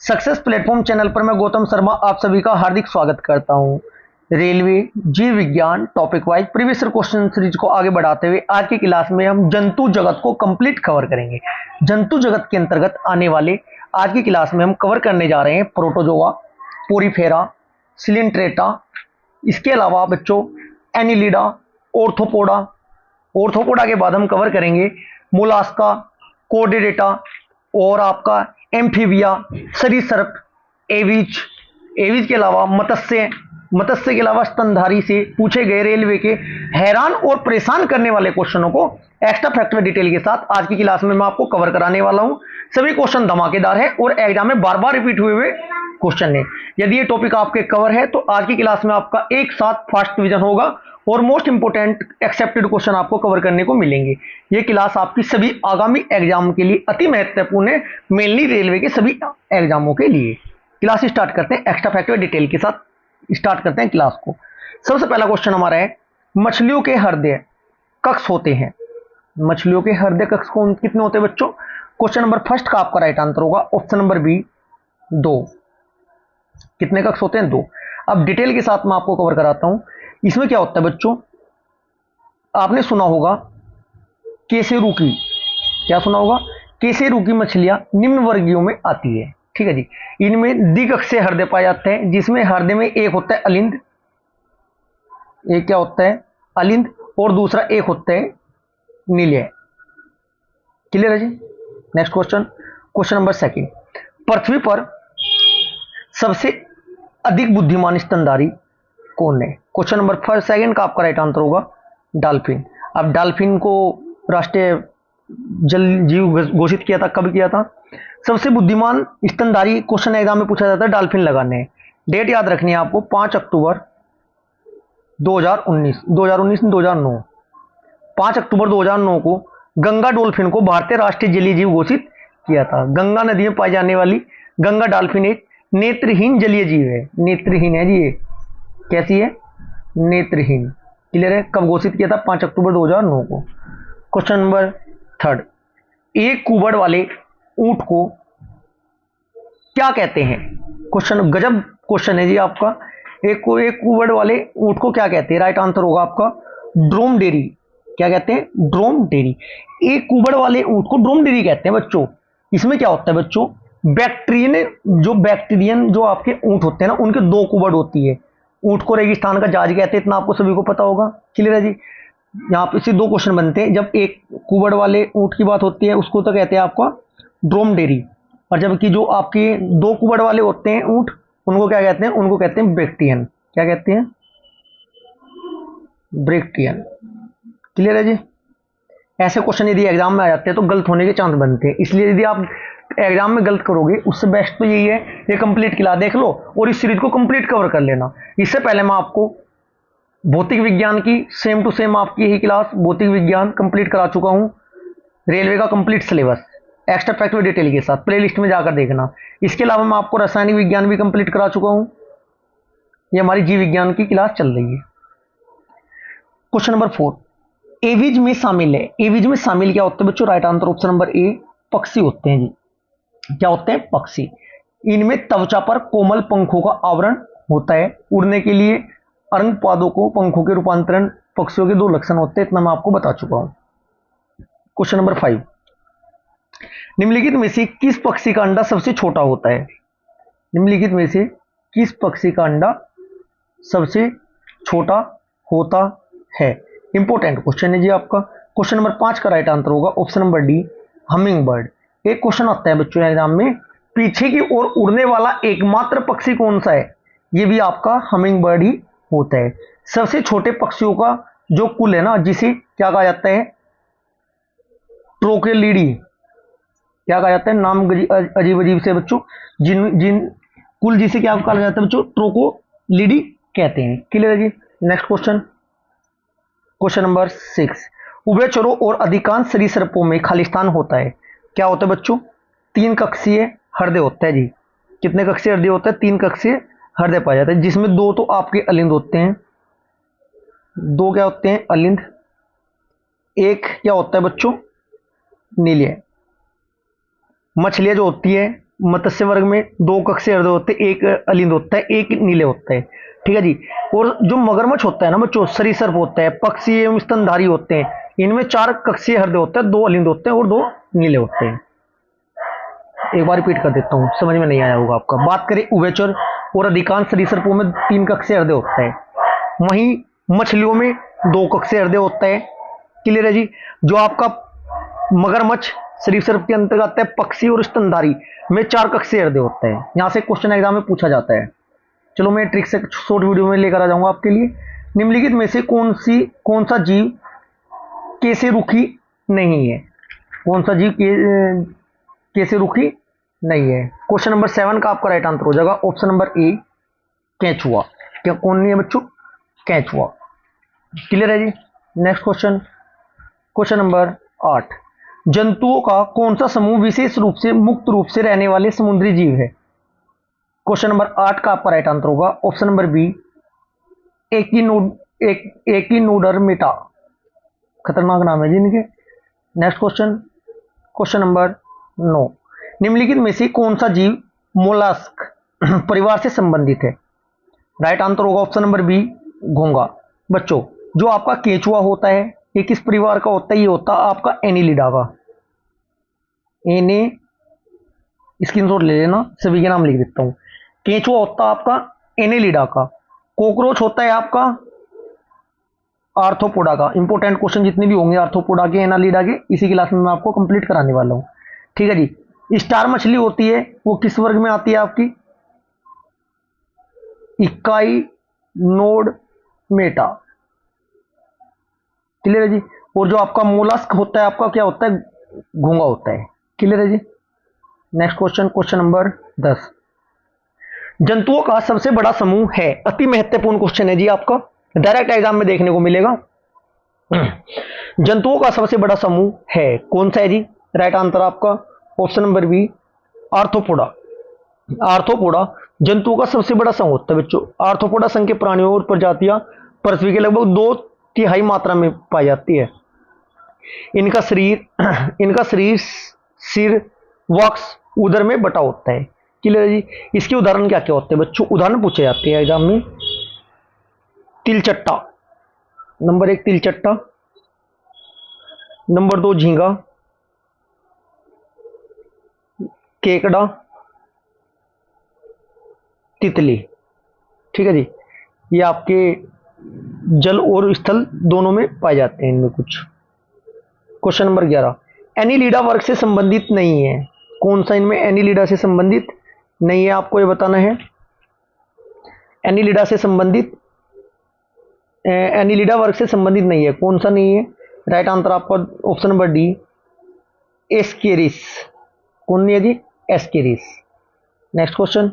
Success platform channel पर मैं गौतम शर्मा आप सभी का हार्दिक स्वागत करता हूं। रेलवे जीव विज्ञान topic wise previous question series को आगे बढ़ाते हुए आज की क्लास में हम जंतु जगत को कंप्लीट कवर करेंगे। जंतु जगत के अंतर्गत आने वाले आज की क्लास में हम कवर करने जा रहे हैं प्रोटोजोआ, पोरीफेरा, सिलिंट्रेटा, इसके अलावा बच्चों एनिलिडा, ऑर्थोपोडा। ऑर्थोपोडा के बाद हम कवर करेंगे मोलास्का, कोर्डेटा और आपका एम्फीबिया, सरीसृप, एविज। एविज के अलावा मत्स्य, मत्स्य के अलावा स्तनधारी से पूछे गए रेलवे के हैरान और परेशान करने वाले क्वेश्चनों को एक्स्ट्रा फैक्टर डिटेल के साथ आज की क्लास में मैं आपको कवर कराने वाला हूं। सभी क्वेश्चन धमाकेदार है और एग्जाम में बार बार रिपीट हुए हुए क्वेश्चन है। यदि ये टॉपिक आपके कवर है तो आज की क्लास में आपका एक साथ फास्ट डिवीजन होगा और मोस्ट इंपोर्टेंट एक्सेप्टेड क्वेश्चन आपको कवर करने को मिलेंगे। ये क्लास आपकी सभी आगामी एग्जाम के लिए अति महत्वपूर्ण है, मेनली रेलवे के सभी एग्जामों के लिए। क्लास स्टार्ट करते हैं एक्स्ट्रा फैक्टर डिटेल के साथ, स्टार्ट करते हैं क्लास को। सबसे पहला क्वेश्चन हमारा है, मछलियों के हृदय कक्ष होते हैं। मछलियों के हृदय कक्ष कौन कितने होते हैं बच्चों? क्वेश्चन नंबर फर्स्ट का आपका राइट आंसर होगा ऑप्शन नंबर बी 2। कितने कक्ष होते हैं? 2। अब डिटेल के साथ मैं आपको कवर कराता हूं। इसमें क्या होता है बच्चों, आपने सुना होगा केसेरुकी, क्या सुना होगा? केसेरुकी मछलियां निम्न वर्गीयों में आती है, ठीक है जी। इनमें द्विकक्षीय हृदय पाए जाते हैं, जिसमें हृदय में एक होता है अलिंद, एक क्या होता है अलिंद, और दूसरा एक होता है निलय। क्लियर है जी? Next question, question number second, पृथ्वी पर सबसे अधिक बुद्धिमान स्तनधारी कौन है? क्वेश्चन नंबर सेकंड का आपका राइट आंसर होगा डॉल्फिन। अब डॉल्फिन को राष्ट्रीय जल जीव घोषित किया था, कब किया था? सबसे बुद्धिमान स्तनधारी क्वेश्चन एग्जाम में पूछा जाता है, डॉल्फिन लगाने। डेट याद रखनी है आपको, 5 अक्टूबर 2019, 2009, 5 अक्टूबर 2009 को गंगा डॉल्फिन को भारतीय राष्ट्रीय जलीय जीव घोषित किया था। गंगा नदी में पाई जाने वाली गंगा डॉल्फिन एक नेत्रहीन जलीय जीव है। नेत्रहीन है जी, ये कैसी है? नेत्रहीन। क्लियर है? कब घोषित किया था? 5 अक्टूबर 2009 को। क्वेश्चन नंबर थर्ड, एक कुबड़ वाले ऊंट को क्या कहते हैं? क्वेश्चन गजब क्वेश्चन है जी आपका। एक कुबड़ वाले ऊंट को क्या कहते हैं? राइट आंसर होगा आपका ड्रोमडेरी। क्या कहते हैं? ड्रोमडेरी। एक कुबड़ वाले ऊंट को ड्रोमडेरी कहते हैं बच्चों। इसमें क्या होता है बच्चों, बैक्टीरियन जो आपके ऊंट होते हैं ना, उनके 2 कुबड़ होती है। ऊंट को रेगिस्तान का जहाज कहते हैं, इतना आपको सभी को पता होगा। क्लियर है जी? यहाँ पे इससे 2 क्वेश्चन बनते हैं। जब एक कुबड़ वाले ऊंट की बात होती है उसको तो कहते हैं आपका ड्रोमडेरी, और जबकि जो आपके 2 कुबड़ वाले होते हैं ऊंट, उनको क्या कहते हैं? उनको कहते हैं ब्रेक्टियन। क्या कहते हैं? ब्रेक्टियन। क्लियर है जी? ऐसे क्वेश्चन यदि एग्जाम में आ जाते हैं तो गलत होने के चांस बनते हैं, इसलिए यदि आप एग्जाम में गलत करोगे उससे बेस्ट तो यही है ये कंप्लीट क्लास देख लो और इस सीरीज को कंप्लीट कवर कर लेना। इससे पहले मैं आपको भौतिक विज्ञान की सेम टू सेम आपकी यही क्लास भौतिक विज्ञान कंप्लीट करा चुका हूं, रेलवे का complete syllabus extra factor detail के साथ, प्लेलिस्ट में जाकर देखना। इसके अलावा मैं आपको रासायनिक विज्ञान भी कंप्लीट करा चुका हूं। ये हमारी जीव विज्ञान की क्लास चल रही है। क्वेश्चन नंबर 4, एविज में शामिल है। एविज में शामिल क्या होते हैं बच्चों? राइट आंसर ऑप्शन नंबर ए पक्षी होते हैं जी। क्या होते हैं? पक्षी। इनमें त्वचा पर कोमल पंखों का आवरण होता है। उड़ने के लिए अंग पादों को पंखों के रूपांतरण पक्षियों के 2 लक्षण होते हैं, इतना मैं आपको बता चुका हूं। क्वेश्चन नंबर 5, निम्नलिखित में से किस पक्षी का अंडा सबसे छोटा होता है? निम्नलिखित में से किस पक्षी का अंडा सबसे छोटा होता है? इंपॉर्टेंट क्वेश्चन है जी आपका। क्वेश्चन नंबर 5 का राइट आंसर होगा option number D humming bird. एक क्वेश्चन आता है बच्चों एग्जाम में, पीछे की ओर उड़ने वाला एकमात्र पक्षी कौन सा है? ये भी आपका हमिंग बर्ड ही होता है। सबसे छोटे पक्षियों का जो कुल है ना, जिसे क्या कहा जाता है? ट्रोकेलिडी। क्या कहा जाता है? नाम अजीब अजीब से बच्चों, जिन कुल जिसे क्या कहा जाता है बच्चों? ट्रोकोलिडी कहते हैं। क्लियर है जी? नेक्स्ट क्वेश्चन, क्वेश्चन नंबर 6, उभयचरों और अधिकांश सरीसृपों में खालिस्तान होता है। क्या होता है बच्चों? 3 कक्षीय हृदय होता है जी। कितने कक्षीय हृदय होता है? 3 कक्षीय हृदय पाया जाता है, जिसमें 2 तो आपके अलिंद होते हैं। 2 क्या होते हैं? अलिंद। एक क्या होता है बच्चों? निलय। मछलियां जो होती है मत्स्य वर्ग में 2 कक्षीय हृदय होते हैं, 1 अलिंद होता है, 1 नीले होता है। ठीक है जी। और जो मगरमच्छ होता है ना बच्चों, सरीसृप होता है, पक्षी एवं स्तनधारी होते हैं, इनमें 4 कक्षीय हृदय होते हैं, 2 अलिंद होते हैं और 2 नीले होते हैं। एक बार रिपीट कर देता हूं, समझ में नहीं आया होगा आपका। बात करें उभयचर और अधिकांश सरीसृपों में 3 कक्षीय हृदय होता है, वहीं मछलियों में 2 कक्षीय हृदय होता है। क्लियर है जी। जो आपका मगरमच्छ सरीसृप के अंतर्गत आता है, पक्षी और स्तनधारी में 4 कक्षीय हृदय होता है। यहां से क्वेश्चन एग्जाम में पूछा जाता है। चलो मैं ट्रिक से शॉर्ट वीडियो में लेकर आ जाऊंगा आपके लिए। निम्नलिखित में से कौन सा जीव कैसे रुखी नहीं है? कौन सा जीव कैसे रुखी नहीं है? क्वेश्चन नंबर 7 का आपका राइट आंसर हो जाएगा ऑप्शन नंबर ए, केंचुआ। क्या कौन नहीं है बच्चों? केंचुआ। क्लियर है जी। नेक्स्ट क्वेश्चन, क्वेश्चन नंबर 8, जंतुओं का कौन सा समूह विशेष रूप से मुक्त रूप से रहने वाले समुद्री जीव है? क्वेश्चन नंबर 8 का आपका राइट आंसर होगा ऑप्शन नंबर बी, एकिनोडर्मिटा। खतरनाक नाम है जी इनके। नेक्स्ट क्वेश्चन, क्वेश्चन नंबर 9, निम्नलिखित में से कौन सा जीव मोलास्क परिवार से संबंधित है? राइट आंसर होगा ऑप्शन नंबर बी, घोंगा। बच्चों जो आपका केंचुआ होता है ये किस परिवार का होता है? ये होता है आपका एनिलिडा का। स्क्रीनशॉट ले लेना, सभी के नाम लिख देता हूं। केंचुआ होता है आपका एनिलिडा का। कॉकरोच होता है आपका आर्थ्रोपोडा का। इंपॉर्टेंट क्वेश्चन जितने भी होंगे आर्थ्रोपोडा के, एनालिडा के, इसी क्लास में मैं आपको कंप्लीट कराने वाला हूं। ठीक है जी। स्टार मछली होती है वो किस वर्ग में आती है आपकी? इकाई नोड मेटा। क्लियर है जी। और जो आपका मोलस्क होता है आपका क्या होता है? घोंगा होता है। क्लियर है जी। नेक्स्ट क्वेश्चन, क्वेश्चन नंबर 10, जंतुओं का सबसे बड़ा समूह है। अति महत्वपूर्ण क्वेश्चन है जी, आपका डायरेक्ट एग्जाम में देखने को मिलेगा। जंतुओं का सबसे बड़ा समूह है, कौन सा है जी? राइट आंसर आपका option number B, arthropoda. Arthropoda जंतुओं का सबसे बड़ा समूह होता है बच्चों। आर्थ्रोपोडा संघ के प्राणियों और प्रजातियां पृथ्वी के लगभग 2/3 मात्रा में पाई जाती है। इनका शरीर सिर, वक्ष, उदर में बटा होता है। क्लियर जी। इसके उदाहरण क्या क्या होते हैं बच्चों? उदाहरण पूछे जाते हैं एग्जाम में। तिलचट्टा, नंबर 1 तिलचट्टा, नंबर 2 झींगा, केकड़ा, तितली। ठीक है जी। ये आपके जल और स्थल दोनों में पाए जाते हैं इनमें कुछ। क्वेश्चन नंबर 11, एनिलिडा वर्ग से संबंधित नहीं है, कौन सा इनमें एनिलिडा से संबंधित नहीं है? आपको ये बताना है। एनिलिडा वर्ग से संबंधित नहीं है, कौन सा नहीं है? राइट आंसर आपका ऑप्शन नंबर डी, एस्केरिस। कौन नहीं है जी? Ascaris. Next question,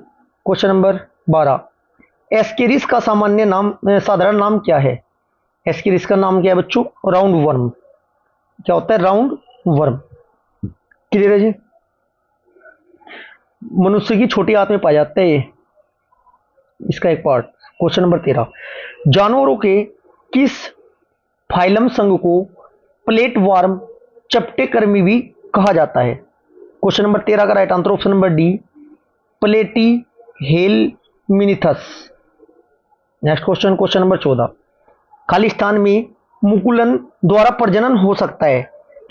question number 12, Ascaris का सामान्य नाम, साधारण नाम क्या है? एस्केरिस का नाम क्या है बच्चों? Round worm. क्या होता है? Round worm. क्लियर है जी। मनुष्य की छोटी आंत में पाया जाता है ये, इसका एक पार्ट। क्वेश्चन नंबर 13, जानवरों के किस फाइलम संघ को प्लेट वार्म चपटे कर्मी भी कहा जाता है? क्वेश्चन नंबर 13 का right answer option number D, प्लेटी हेलमिनिथस। नेक्स्ट क्वेश्चन, क्वेश्चन नंबर 14, खाली स्थान में मुकुलन द्वारा प्रजनन हो सकता है,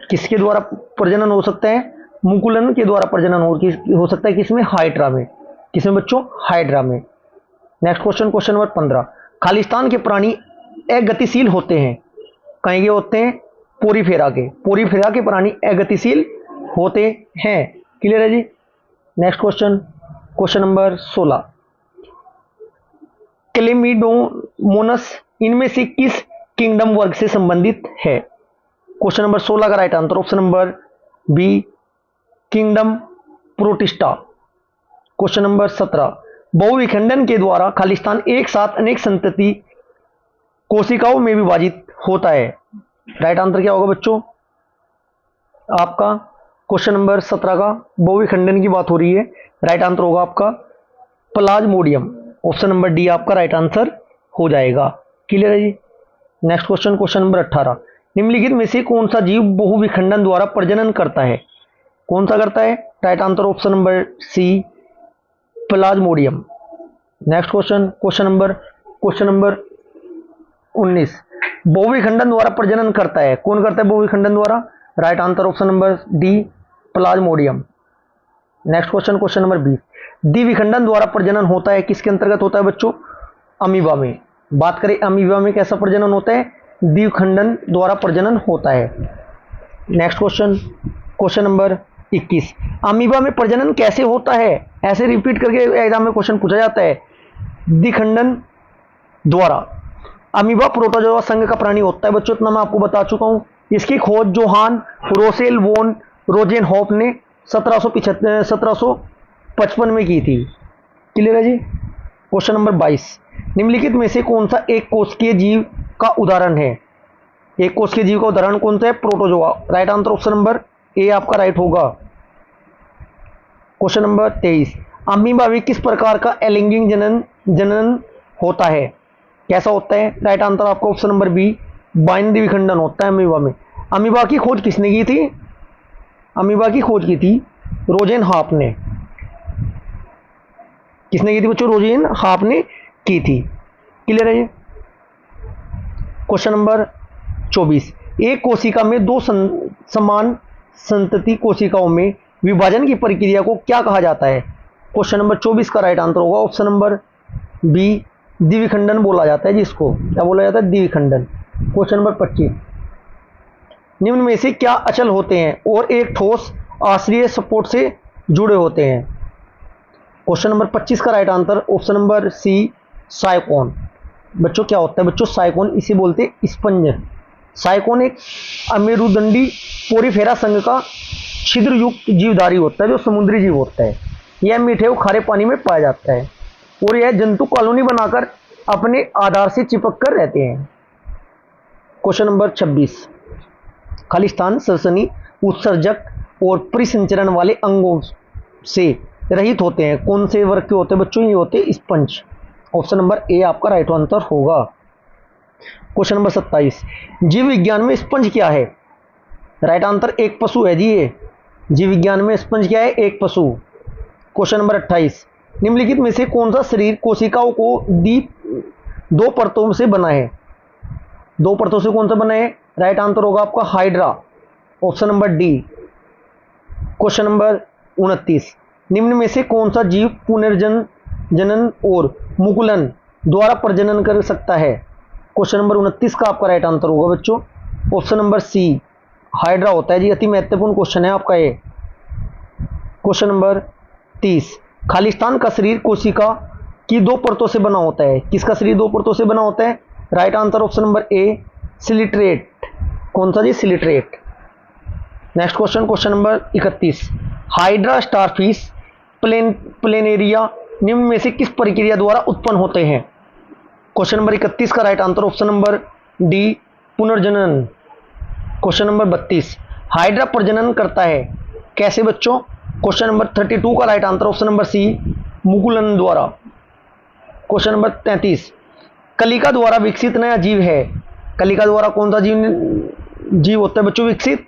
किसके द्वारा प्रजनन हो सकता है? मुकुलन के द्वारा प्रजनन हो सकता है किसमें? हाइड्रा में। किसमें बच्चों? हाइड्रा में। Next question, question number 15, Khalistan के प्राणी अगतिशील होते हैं, कहीं के होते हैं? पोरीफेरा के प्राणी अगतिशील होते हैं। क्लियर है जी। नेक्स्ट क्वेश्चन, क्वेश्चन नंबर 16, क्लेमिडोमोनस इनमें से किस किंगडम वर्ग से संबंधित है? क्वेश्चन नंबर 16 का right answer option number B, kingdom protista. Question number 17, बहुविखंडन के द्वारा खालिस्तान एक साथ अनेक संतति कोशिकाओं में विभाजित होता है। राइट आंसर क्या होगा बच्चों आपका? क्वेश्चन नंबर 17 का बहुविखंडन की बात हो रही है, राइट आंसर होगा आपका प्लाज्मोडियम। ऑप्शन नंबर डी आपका राइट आंसर हो जाएगा। क्लियर है जी। नेक्स्ट क्वेश्चन, क्वेश्चन नंबर 18, निम्नलिखित में से कौन सा जीव बहुविखंडन द्वारा प्रजनन करता है? कौन सा करता है? Right answer option number C plasmodium. Next question number 19। बहुविखंडन द्वारा प्रजनन करता है, कौन करता है बहुविखंडन द्वारा? Right answer option number D plasmodium. Next question number 20। द्विविखंडन द्वारा प्रजनन होता है, किसके अंतर्गत होता है बच्चों? अमीबा में। बात करें अमीबा में कैसा प्रजनन होता है? द्विखंडन द्वारा प्रजनन होता है। Next question number 21। अमीबा में प्रजनन कैसे होता है? ऐसे रिपीट करके एग्जाम में क्वेश्चन पूछा जाता है। द्विखंडन द्वारा। अमीबा प्रोटोजोआ संघ का प्राणी होता है बच्चों, इतना मैं आपको बता चुका हूं। इसकी खोज जोहान रोसेल वोन रोजेनहॉफ ने 1755 में की थी। क्लियर है जी। Question number 22। निम्नलिखित में से कौन सा एक कोशिकीय जीव का उदाहरण है? एक कोशिकीय जीव का उदाहरण कौन सा है? Protozoa. Right answer option number ए आपका राइट होगा। Question number 23। अमीबा में किस प्रकार का अलैंगिक जनन होता है? कैसा होता है? राइट आंसर आपका ऑप्शन नंबर बी बाइनरी विखंडन होता है अमीबा में। अमीबा की खोज किसने की थी? अमीबा की खोज की थी रोजेनहॉफ ने। किसने की थी बच्चों? रोजेनहॉफ ने की थी। क्लियर है ये। Question number 24। एक कोशिका में दो समान संतति कोशिकाओं में विभाजन की प्रक्रिया को क्या कहा जाता है? क्वेश्चन नंबर 24 का राइट आंसर होगा ऑप्शन नंबर बी द्विविखंडन बोला जाता है जिसको। क्या बोला जाता है? द्विविखंडन। Question number 25। निम्न में से क्या अचल होते हैं और एक ठोस आश्रय सपोर्ट से जुड़े होते हैं? क्वेश्चन नंबर 25 का right answer option number C sycon. बच्चों क्या होता है बच्चों? साइकोन इसे बोलते हैं स्पंज। साइकोन एक अमेरुदंडी पोरीफेरा संघ का छिद्र युक्त जीवधारी होता है जो समुद्री जीव होता है। यह मीठे और खारे पानी में पाया जाता है और यह जंतु कॉलोनी बनाकर अपने आधार से चिपक कर रहते हैं। Question number 26। खालिस्तान सनसनी उत्सर्जक और परिसंचरण वाले अंगों से रहित होते हैं। कौन से वर्ग के होते हैं बच्चों? ये होते हैं स्पंज। ऑप्शन नंबर ए आपका राइट आंसर होगा। Question number 27। जीव विज्ञान में स्पंज क्या है? राइट आंसर एक पशु है जी ये। जीव विज्ञान में स्पंज क्या है? एक पशु। Question number 28। निम्नलिखित में से कौन सा शरीर कोशिकाओं को दो परतों से बना है? दो परतों से कौन सा बना है? राइट आंसर होगा आपका hydra. Option number D. Question number 29। निम्न में से कौन सा जीव पुनर्जनन और मुकुलन द्वारा प्रजनन कर सकता है? क्वेश्चन नंबर 29 का आपका राइट आंसर होगा बच्चों ऑप्शन नंबर सी हाइड्रा होता है जी। अति महत्वपूर्ण क्वेश्चन है आपका ये। Question number 30। खालिस्तान का शरीर कोशिका की दो परतों से बना होता है। किसका शरीर दो परतों से बना होता है? Right answer option number A सिलिट्रेट। कौन सा जी? सिलिट्रेट। Next question number 31। Hydra starfish planaria निम्न में से किस प्रक्रिया द्वारा उत्पन्न होते हैं? क्वेश्चन नंबर 31 का right answer option number D पुनर्जनन। Question number 32। हाइड्रा प्रजनन करता है कैसे बच्चों? क्वेश्चन नंबर 32 का right answer option number C मुकुलन द्वारा। Question number 33। कलिका द्वारा विकसित नया जीव है। कलिका द्वारा कौन सा जीव होता है बच्चों विकसित?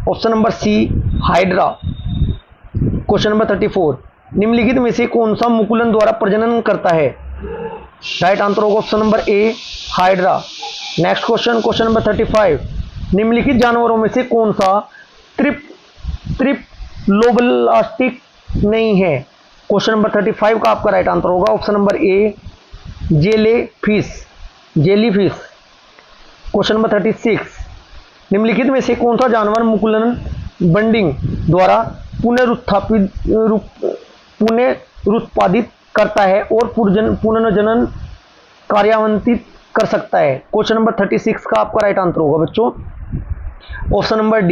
Option number C hydra. Question number 34। निम्नलिखित में से कौन सा मुकुलन द्वारा प्रजनन करता है? राइट आंसर होगा ऑप्शन नंबर ए हाइड्रा। Next question number 35। निम्नलिखित जानवरों में से कौन सा त्रिप्लोब्लास्टिक नहीं है? क्वेश्चन नंबर 35 का आपका राइट आंसर होगा ऑप्शन नंबर ए जेलीफिश। Question number 36। निम्नलिखित में से कौन सा जानवर मुकुलन बंडिंग द्वारा पुनरुत्पादित करता है और पुनर्जनन कार्यान्वित कर सकता है? क्वेश्चन नंबर 36 का आपका राइट आंसर होगा बच्चों ऑप्शन नंबर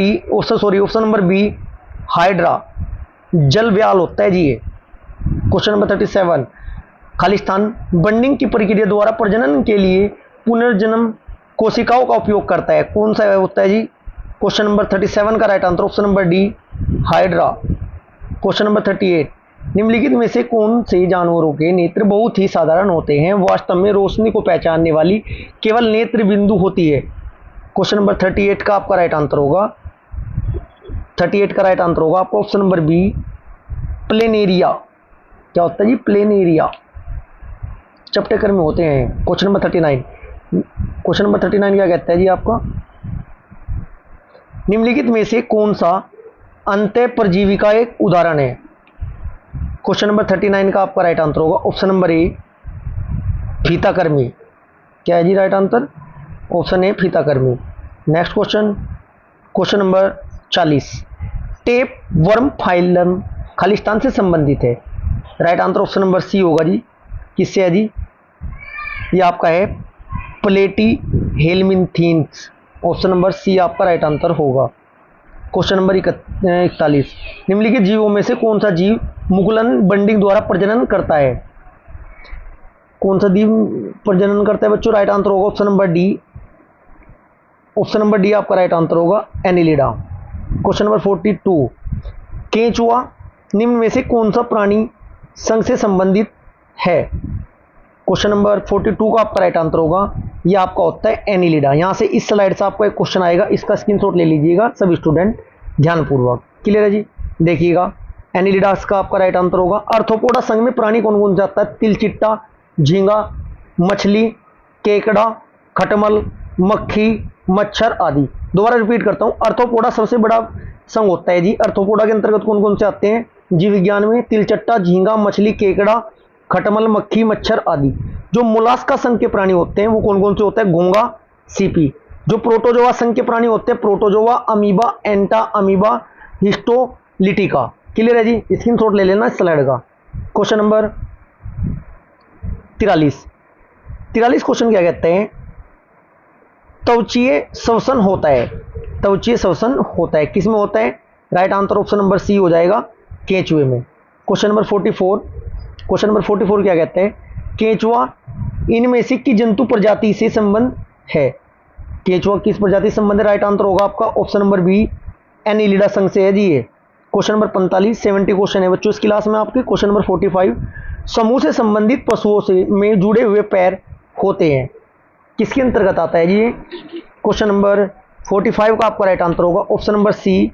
बी हाइड्रा। जल व्याल होता है जी ये। Question number 37। खालिस्तान बंडिंग की प्रक्रिया द्वारा प्रजनन के लिए पुनर्जन्म कोशिकाओं का उपयोग करता है। कौन सा होता है जी? क्वेश्चन नंबर 37 का right answer option number D hydra. Question number 38। निम्नलिखित में से कौन से जानवरों के नेत्र बहुत ही साधारण होते हैं? वास्तव में रोशनी को पहचानने वाली केवल नेत्र बिंदु होती है। क्वेश्चन नंबर 38 का आपका राइट आंसर होगा आपका ऑप्शन नंबर बी प्लेनेरिया क्या होता है जी? प्लेनेरिया चपटेकर में होते हैं। क्वेश्चन नंबर 39, क्वेश्चन नंबर 39 क्या कहता है जी आपका? निम्नलिखित में से कौन सा अंतः परजीवी का एक उदाहरण है? क्वेश्चन नंबर 39 का आपका राइट आंसर होगा ऑप्शन नंबर ए, फीताकृमि। क्या है जी राइट आंसर? ऑप्शन ए, फीताकृमि। Next question, question number 40, tapeworm phylum खालिस्तान से संबंधित है। Right answer option number C होगा जी। किससे है जी? ये आपका है प्लेटी हेलमिन्थीन्स। ऑप्शन नंबर सी आपका राइट आंसर होगा। क्वेश्चन नंबर 41, निम्नलिखित जीवों में से कौन सा जीव मुकुलन बंडिंग द्वारा प्रजनन करता है? कौन सा जीव प्रजनन करता है बच्चों? राइट आंसर होगा option number D. Option number D आपका राइट आंसर होगा, एनिलिडा। क्वेश्चन नंबर 42, केंचुआ निम्न में से कौन सा प्राणी संघ से संबंधित है? क्वेश्चन नंबर 42 का आपका राइट आंसर होगा, ये आपका होता है एनिलिडा। यहां से इस स्लाइड से आपको एक क्वेश्चन आएगा, इसका स्क्रीनशॉट ले लीजिएगा सभी स्टूडेंट ध्यानपूर्वक। क्लियर है जी? देखिएगा, एनिलिडा का आपका राइट आंसर होगा। आर्थ्रोपोडा संघ में प्राणी कौन कौन जाता है? तिलचिट्टा, झींगा, मछली, केकड़ा, खटमल, मक्खी, मच्छर आदि। दोबारा रिपीट करता हूं, आर्थ्रोपोडा सबसे बड़ा संघ होता है जी। आर्थ्रोपोडा के अंतर्गत कौन कौन से आते हैं जीव विज्ञान में? तिलचट्टा, झींगा, मछली, केकड़ा, खटमल, मक्खी, मच्छर आदि। जो मोलास्का संघ के प्राणी होते हैं वो कौन कौन से होते हैं? घोंगा, सीपी। जो प्रोटोजोआ संघ के प्राणी होते हैं, protozoa, amoeba, Entamoeba, histolytica. Clear है जी? स्क्रीनशॉट ले लेना स्लाइड का। क्वेश्चन नंबर 43 क्वेश्चन क्या कहते हैं? त्वचीय श्वसन होता है। त्वचीय श्वसन होता है किसमें होता है? Right answer option number C हो जाएगा, केंचुए में। क्वेश्चन नंबर 44, क्वेश्चन नंबर 44 क्या कहते हैं? केंचुआ इनमें से किस जंतु प्रजाति से संबंध है? केंचुआ किस प्रजाति से संबंध है? राइट आंसर होगा आपका ऑप्शन नंबर बी, एनिलिडा संघ से है जी ये। क्वेश्चन नंबर 45, 70 क्वेश्चन है बच्चों इस क्लास में आपके। क्वेश्चन नंबर 45, समूह से संबंधित पशुओं से में जुड़े हुए पैर होते हैं, किसके अंतर्गत आता है जी ये? क्वेश्चन नंबर 45 का आपका राइट आंसर होगा option number C.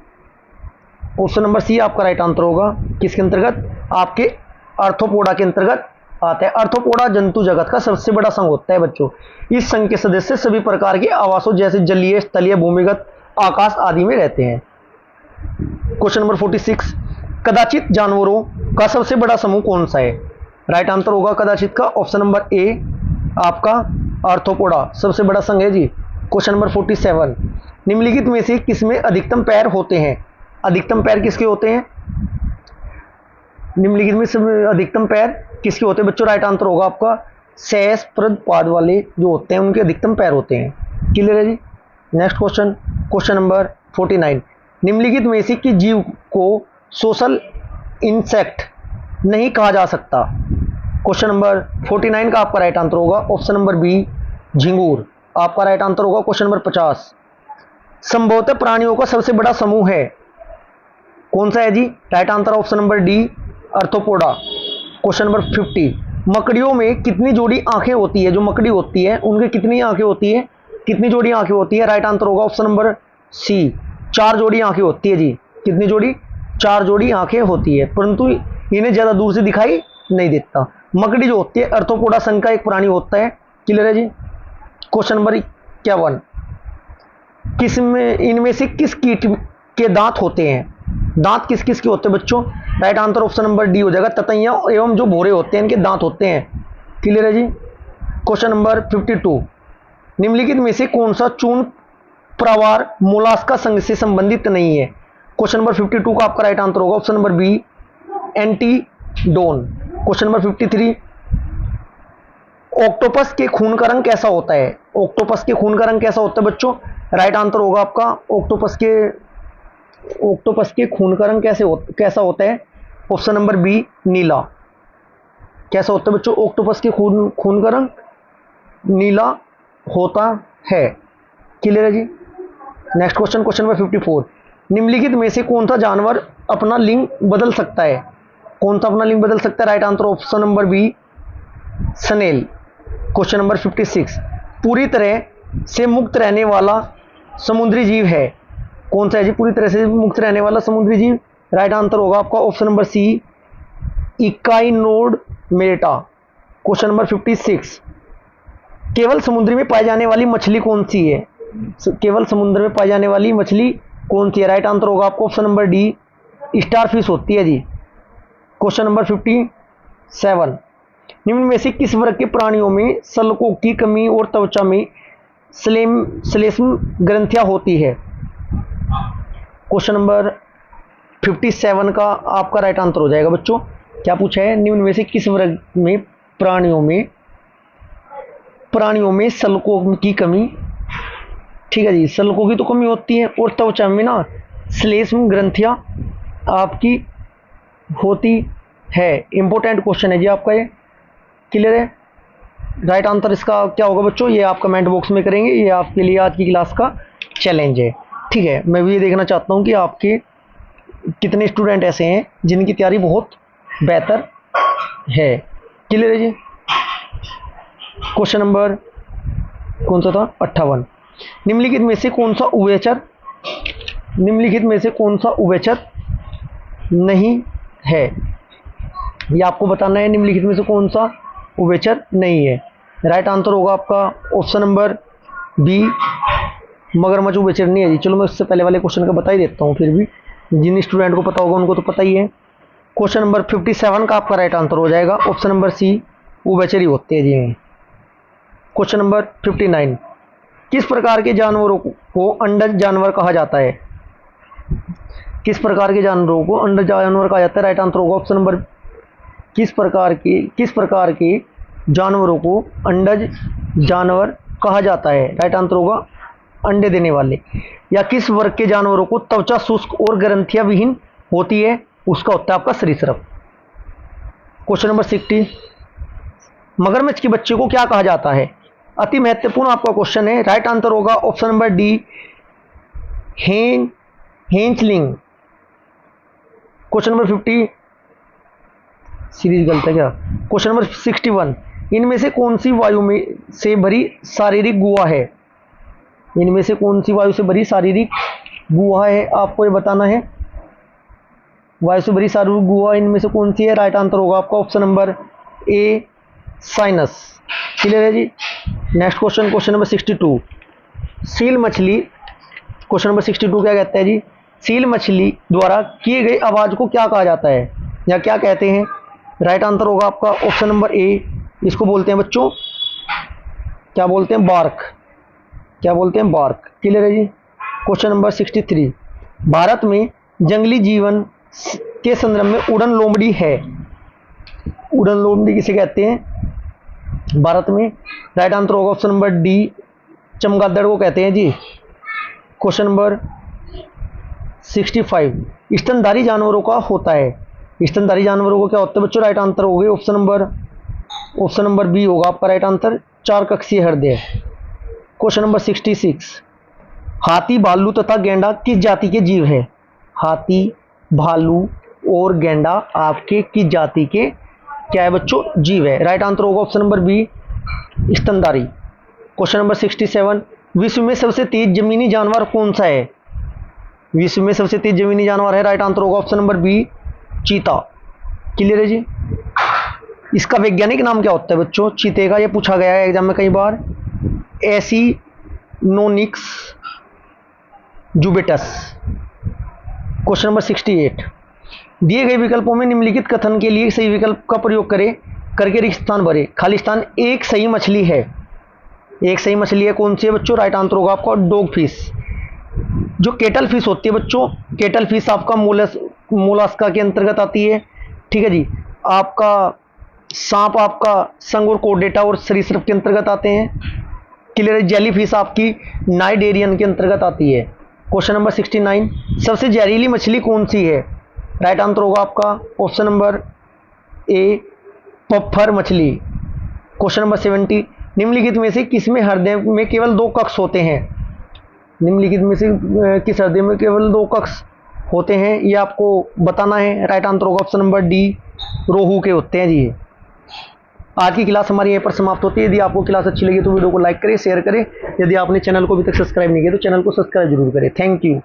Option number C आपका राइट आंसर होगा, किसके अंतर्गत? आपके आर्थ्रोपोडा के अंतर्गत आता है। आर्थ्रोपोडा जंतु जगत का सबसे बड़ा संघ होता है बच्चों। इस संघ के सदस्य सभी प्रकार के आवासों जैसे जलीय, स्थलीय, भूमिगत, आकाश आदि में रहते हैं। क्वेश्चन नंबर 46, कदाचित जानवरों का सबसे बड़ा समूह कौन सा है? राइट आंसर होगा कदाचित का ऑप्शन नंबर ए आपका, आर्थ्रोपोडा सबसे बड़ा संघ है जी। क्वेश्चन नंबर 47, निम्नलिखित में से किसमें अधिकतम पैर होते हैं? अधिकतम पैर किसके होते हैं? निम्नलिखित में से अधिकतम पैर किसके होते हैं बच्चों? राइट आंसर होगा आपका, शेषप्रद पाद वाले जो होते हैं उनके अधिकतम पैर होते हैं। क्लियर है जी? नेक्स्ट क्वेश्चन, क्वेश्चन नंबर 49, निम्नलिखित में से किस जीव को सोशल इंसेक्ट नहीं कहा जा सकता? क्वेश्चन नंबर 49 का आपका राइट आंसर होगा ऑप्शन नंबर बी, झिंगूर आपका राइट आंसर होगा। क्वेश्चन नंबर 50, संभवतः प्राणियों का सबसे बड़ा समूह है, कौन सा है जी? Right answer option number D, arthropoda. Question number 50, मकड़ियों में कितनी जोड़ी आंखें होती है? जो मकड़ी होती है उनके कितनी आंखें होती है? कितनी जोड़ी आंखें होती है? राइट आंसर होगा ऑप्शन नंबर सी, 4 जोड़ी आंखें होती है जी। कितनी जोड़ी? 4 जोड़ी आंखें होती है, परंतु इन्हें ज्यादा दूर से दिखाई नहीं देता। मकड़ी जो होती है आर्थ्रोपोडा संघ का एक प्राणी होता है। क्लियर है जी? क्वेश्चन नंबर 51, किसमें इनमें से किस कीट के दांत होते हैं? दांत किस किस के होते हैं बच्चों? Right answer option number D हो जाएगा, ततैया एवं जो भोरे होते हैं इनके दांत होते हैं। क्लियर है जी? क्वेश्चन नंबर 52, निम्नलिखित में से कौन सा चूर्ण प्रवार मोलास्का संघ से संबंधित नहीं है? क्वेश्चन नंबर 52 का आपका राइट आंसर होगा option number B, Antedon. Question number 53, octopus के खून का रंग कैसा होता है? ऑक्टोपस के खून का रंग कैसा होता है बच्चों? राइट आंसर होगा आपका ऑक्टोपस के खून का रंग कैसा होता है? ऑप्शन नंबर बी, नीला। कैसा होता है बच्चों? ऑक्टोपस के खून का रंग नीला होता है। क्लियर है जी? नेक्स्ट क्वेश्चन, क्वेश्चन नंबर 54, निम्नलिखित में से कौन सा जानवर अपना लिंग बदल सकता है? कौन सा अपना लिंग बदल सकता है? Right answer option number B, snail. Question number 56, पूरी तरह से मुक्त रहने वाला समुद्री जीव है, कौन सा है जी? पूरी तरह से मुक्त रहने वाला समुद्री जीव? राइट आंसर होगा आपका option number C, Echinodermata. Question number 56, केवल समुद्र में पाई जाने वाली मछली कौन सी है? केवल समुद्र में पाई जाने वाली मछली कौन सी है? राइट आंसर होगा आपको ऑप्शन नंबर डी, स्टारफिश होती है जी। क्वेश्चन नंबर 57, निम्न में से किस वर्ग के प्राणियों में सलकों की कमी और त्वचा में श्लेष्म ग्रंथियां होती है? क्वेश्चन नंबर 57 का आपका राइट आंसर हो जाएगा बच्चों। क्या पूछा है? निम्न में से किस वर्ग में प्राणियों में सलकों की कमी, ठीक है जी, सलकों की तो कमी होती है, और त्वचा में ना श्लेष्म ग्रंथियां आपकी होती है। इंपॉर्टेंट क्वेश्चन है जी आपका ये। क्लियर है? राइट आंसर इसका क्या होगा बच्चों, ये आप कमेंट बॉक्स में करेंगे, ये आपके लिए आज की क्लास का चैलेंज है। ठीक है, मैं भी ये देखना चाहता हूँ कि आपके कितने स्टूडेंट ऐसे हैं जिनकी तैयारी बहुत बेहतर है। क्लियर है जी? क्वेश्चन नंबर कौन सा था? 58, निम्नलिखित में से कौन सा उभयचर नहीं है? ये आपको बताना है, निम्नलिखित में से कौन सा उभयचर नहीं है। राइट आंसर होगा आपका ऑप्शन नंबर बी, मगरमच्छ उभयचर नहीं है जी। चलो मैं उससे पहले वाले क्वेश्चन का बता ही देता हूँ, फिर भी जिन स्टूडेंट को पता होगा उनको तो पता ही है। क्वेश्चन नंबर 57 का आपका राइट आंसर हो जाएगा ऑप्शन नंबर सी, उभयचर ही होते हैं जी। क्वेश्चन नंबर 59, किस प्रकार के जानवरों को अंडज जानवर कहा जाता है? किस प्रकार के जानवरों को अंडज जानवर कहा जाता है? राइट आंसर होगा ऑप्शन नंबर, किस प्रकार के जानवरों को अंडज जानवर कहा जाता है? राइट आंसर होगा अंडे देने वाले। या किस वर्ग के जानवरों को त्वचा शुष्क और ग्रंथियां विहीन होती है? उसका होता है आपका सरीसृप। क्वेश्चन नंबर 60, मगरमच्छ के बच्चे को क्या कहा जाता है? अति महत्वपूर्ण आपका क्वेश्चन है। राइट आंसर होगा ऑप्शन नंबर डी, हेंचलिंग। क्वेश्चन नंबर 50, सीरीज गलत है क्या? क्वेश्चन नंबर 61, इनमें से कौन सी वायु में से भरी शारीरिक गुहा है? इनमें से कौन सी वायु से भरी शारीरिक गुहा है? आपको ये बताना है। वायु से भरी शारीरिक गुहा इनमें से कौन सी है? राइट आंसर होगा आपका option number A, sinus. Clear है जी? Next question, question number 62, seal मछली। क्वेश्चन नंबर 62 क्या कहता है जी? सील मछली द्वारा किए गए आवाज को क्या कहा जाता है या क्या कहते हैं? राइट आंसर होगा आपका ऑप्शन नंबर ए, इसको बोलते हैं बच्चों, क्या बोलते हैं? बार्क। क्या बोलते हैं? बार्क। क्लियर है जी? क्वेश्चन नंबर 63, भारत में जंगली जीवन के संदर्भ में उड़न लोमड़ी है। उड़न लोमड़ी किसे कहते हैं भारत में? राइट आंसर होगा ऑप्शन नंबर डी, चमगादड़ को कहते हैं जी। क्वेश्चन नंबर 65, स्तनधारी जानवरों का होता है। स्तनधारी जानवरों को क्या होता है बच्चों? राइट आंसर हो गए ऑप्शन नंबर बी होगा आपका राइट आंसर, चार कक्षीय हृदय। क्वेश्चन नंबर 66, हाथी, भालू तथा गेंडा किस जाति के जीव है? हाथी, भालू और गेंडा आपके किस जाति के क्या है बच्चों? जीव है। राइट आंसर होगा ऑप्शन नंबर बी, स्तनधारी। क्वेश्चन नंबर 67, विश्व में सबसे तेज जमीनी जानवर कौन सा है? विश्व में सबसे तेज जमीनी जानवर है, राइट आंसर होगा ऑप्शन नंबर बी, चीता। क्लियर है जी? इसका वैज्ञानिक नाम क्या होता है बच्चों चीते का? ये पूछा गया है एग्जाम में कई बार, एसिनोनिक्स जुबेटस। क्वेश्चन नंबर 68, दिए गए विकल्पों में निम्नलिखित कथन के लिए सही विकल्प का प्रयोग करें, करके रिक्त स्थान भरे। खाली स्थान एक सही मछली है। एक सही मछली है, कौन सी है बच्चों? राइट आंसर होगा आपका डॉग फिश। जो केटल फिश होती है बच्चों, केटल फिश आपका मोलस्का के अंतर्गत आती है। ठीक है जी? आपका सांप आपका संग और कोडेटा और सरीसृप के अंतर्गत आते हैं। क्लियर? जेली फिश आपकी नाइडेरियन के अंतर्गत आती है। क्वेश्चन नंबर 69, सबसे जहरीली मछली कौन सी है? राइट आंसर होगा आपका ऑप्शन नंबर ए, पफ्फर मछली। क्वेश्चन नंबर 70, निम्नलिखित में से किसमें हृदय में केवल 2 कक्ष होते हैं? निम्नलिखित में से किस हृदय में केवल 2 कक्ष होते हैं, ये आपको बताना है। राइट आंसर होगा ऑप्शन नंबर डी, रोहू के होते हैं जी। आज की क्लास हमारी यहीं पर समाप्त होती है। यदि आपको क्लास अच्छी लगी तो वीडियो को लाइक करें, शेयर करें। यदि आपने चैनल को अभी तक सब्सक्राइब नहीं किया तो चैनल को सब्सक्राइब जरूर करें। Thank you.